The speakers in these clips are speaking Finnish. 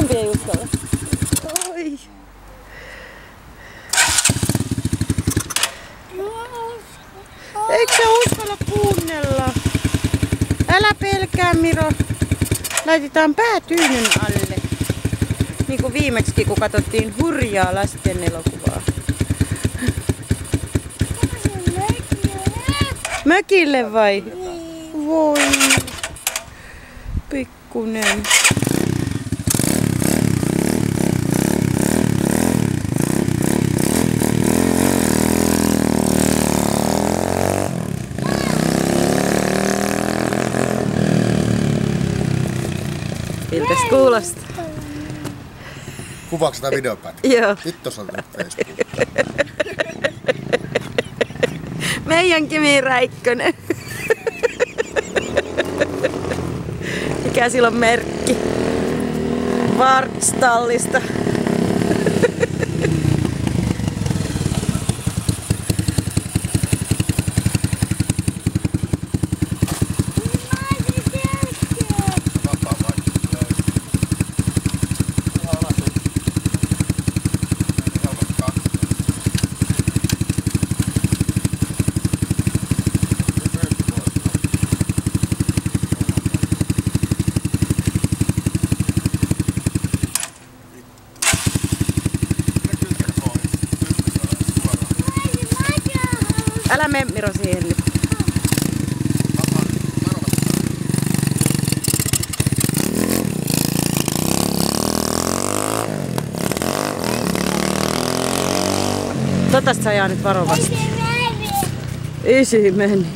Kumpi ei uskalla? Oi. Eikö sä uskalla kuunnella? Älä pelkää, Miro. Laitetaan pää tyynyn alle. Niin kuin viimeksi, kun katsottiin hurjaa lasten elokuvaa. Mökille vai? Voi. Pikkunen. Miltäs kuulostaa? Kuvaatko sitä videopätkää? Joo. Nyt tuossa on Facebook. Meidän Kimi Räikkönen. Mikä sillä on merkki? Vartstallista. Älä mene, Miro, siihen nyt. Tosta ajaa nyt varovasti. Isi meni.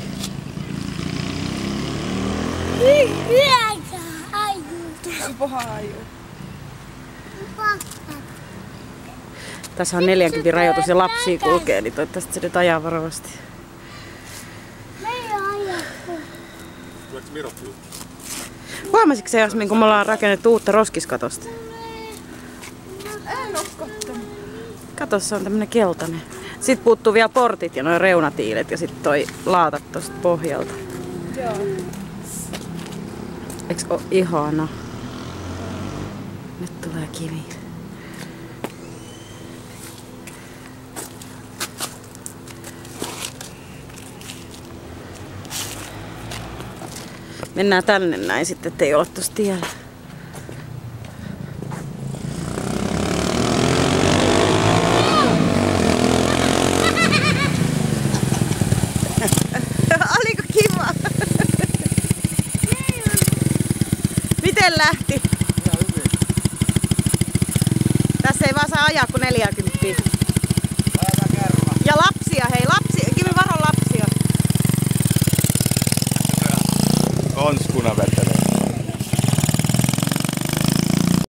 Tässä on 40 rajoitus ja lapsia kulkee, niin toivottavasti se nyt ajaa varovasti. Huomasitko se, Jasmin, kun me ollaan rakennettu uutta roskiskatosta? En oo kattonut. Katossa on tämmönen keltainen. Sitten puuttuu vielä portit ja noin reunatiilet ja sitten toi laatat tosta pohjalta. Joo. Eiks oo ihana? Nyt tulee Kimi. Mennään tänne näin sitten, ettei olla tossa tiellä. Oliko kiva? Miten lähti? Ihan hyvin. Tässä ei vaan saa ajaa kuin 40. Ajetaan kerran. Ja lapsia, hei lapsia. Kimi, varo lapsia. Konskuna vettä.